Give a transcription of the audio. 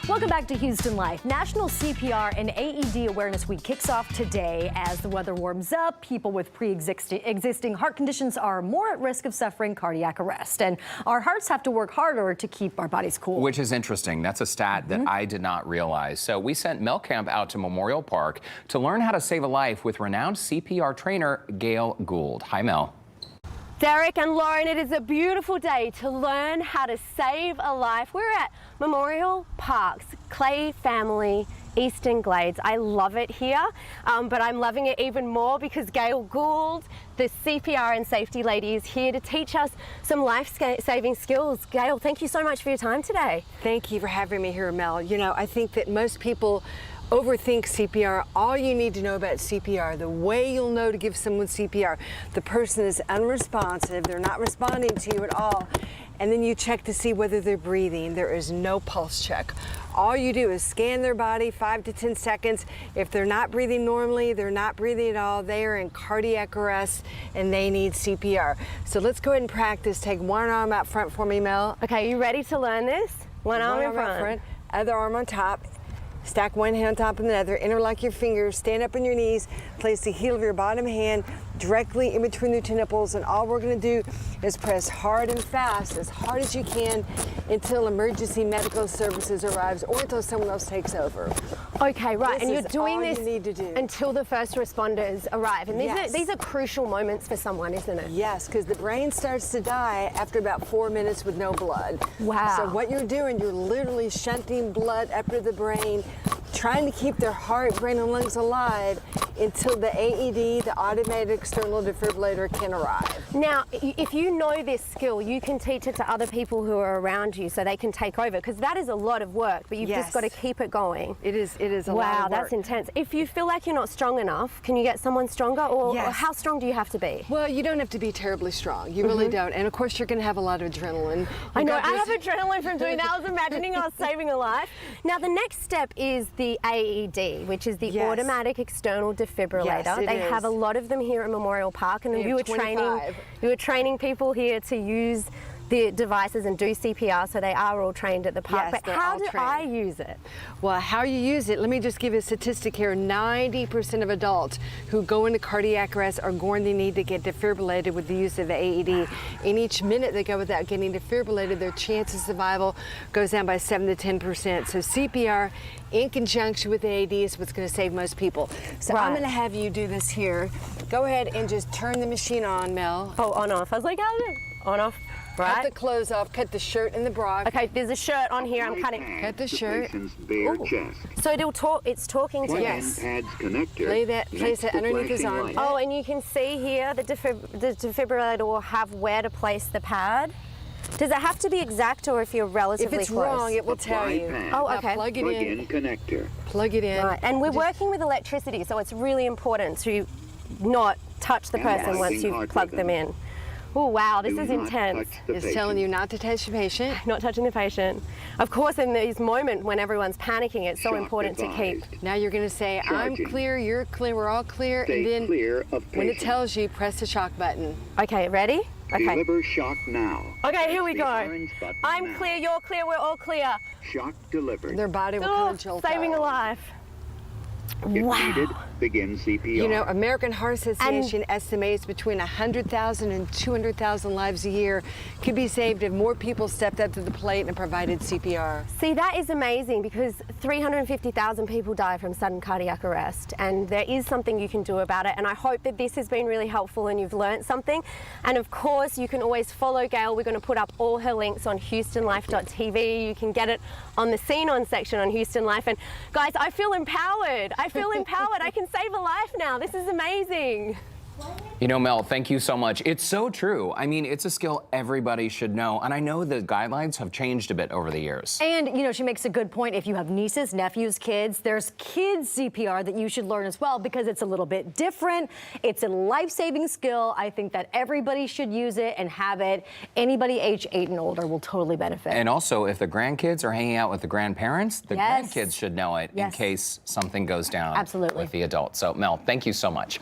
Welcome back to Houston Life. National CPR and AED Awareness Week kicks off today. As the weather warms up, people with pre-existing heart conditions are more at risk of suffering cardiac arrest. And our hearts have to work harder to keep our bodies cool. Which is interesting. That's a stat that I did not realize. So we sent Mel Camp out to Memorial Park to learn how to save a life with renowned CPR trainer Gail Gould. Hi, Mel. Derek and Lauren, it is a beautiful day to learn how to save a life. We're at Memorial Park's Clay Family Eastern Glades. I love it here, but I'm loving it even more because Gail Gould, the CPR and safety lady, is here to teach us some life-saving skills. Gail, thank you so much for your time today. Thank you for having me here, Mel. You know, I think that most people overthink CPR. All you need to know about CPR, the way you'll know to give someone CPR, the person is unresponsive, they're not responding to you at all, and then you check to see whether they're breathing. There is no pulse check. All you do is scan their body 5 to 10 seconds. If they're not breathing normally, they're not breathing at all, they are in cardiac arrest and they need CPR. So let's go ahead and practice. Take one arm out front for me, Mel. Okay, you ready to learn this? One arm in front. Other arm on top. Stack one hand on top of another, interlock your fingers, stand up on your knees, place the heel of your bottom hand directly in between the two nipples, and all we're going to do is press hard and fast, as hard as you can, until emergency medical services arrives or until someone else takes over. Okay, right, and you're This is doing all this you need to do. until the first responders arrive, and these are crucial moments for someone, isn't it? Yes, because the brain starts to die after about 4 minutes with no blood. Wow. So what you're doing, you're literally shunting blood up to the brain, trying to keep their heart, brain, and lungs alive until the AED, the automated external defibrillator, can arrive. Now, if you know this skill, you can teach it to other people who are around you so they can take over, because that is a lot of work, but you've just got to keep it going. It is a lot of work. Wow, that's intense. If you feel like you're not strong enough, can you get someone stronger, or how strong do you have to be? Well, you don't have to be terribly strong. You really don't. And of course, you're going to have a lot of adrenaline. I know, I have adrenaline from doing that. I was imagining I was saving a life. Now, the next step is the AED, which is the automatic external defibrillator. Yes, they have a lot of them here at Memorial Park, and you were training people here to use the devices and do CPR, so they are all trained at the park. Yes, but how do I use it? Well, how you use it, let me just give you a statistic here. 90% of adults who go into cardiac arrest are going to need to get defibrillated with the use of the AED. In each minute they go without getting defibrillated, their chance of survival goes down by 7 to 10%. So CPR in conjunction with the AED is what's going to save most people. So I'm going to have you do this here. Go ahead and just turn the machine on, Mel. Oh, on off. I was like, on off. Right. Cut the clothes off, cut the shirt and the bra. Okay, there's a shirt on here, I'm cutting. Cut the shirt. Bare chest. So it'll talk, it's talking to Yes. Pads connector. Place it underneath his arm. Oh, and you can see here the defibrillator will have where to place the pad. Does it have to be exact, or if you're relatively If it's close? wrong, it will tell you. Oh, okay. Plug it in. Connector. Plug it in. Right. And we're working with electricity, so it's really important to not touch the person once you've plugged them in. Oh, wow, this is intense. It's telling you not to touch the patient. Not touching the patient. Of course, in these moments when everyone's panicking, it's so important to keep. Now you're going to say, I'm clear, you're clear, we're all clear. Stay and then clear of when it tells you, press the shock button. Okay, ready? Okay. Deliver shock now. Okay, here we go. I'm now. clear, you're clear, we're all clear. Shock delivered. Their body will come and jolt saving out. a life. If Wow. needed, begin CPR. You know, American Heart Association estimates between 100,000 and 200,000 lives a year could be saved if more people stepped up to the plate and provided CPR. See, that is amazing, because 350,000 people die from sudden cardiac arrest, and there is something you can do about it, and I hope that this has been really helpful and you've learned something. And of course, you can always follow Gail. We're going to put up all her links on HoustonLife.tv. You can get it on the Scene On section on Houston Life. And guys, I feel empowered. I feel empowered. I can save a life now. This is amazing. You know, Mel, thank you so much. It's so true. I mean, it's a skill everybody should know. And I know the guidelines have changed a bit over the years. And, you know, she makes a good point. If you have nieces, nephews, kids, there's kids CPR that you should learn as well, because it's a little bit different. It's a life-saving skill. I think that everybody should use it and have it. Anybody age 8 and older will totally benefit. And also, if the grandkids are hanging out with the grandparents, the grandkids should know it in case something goes down with the adults. So, Mel, thank you so much.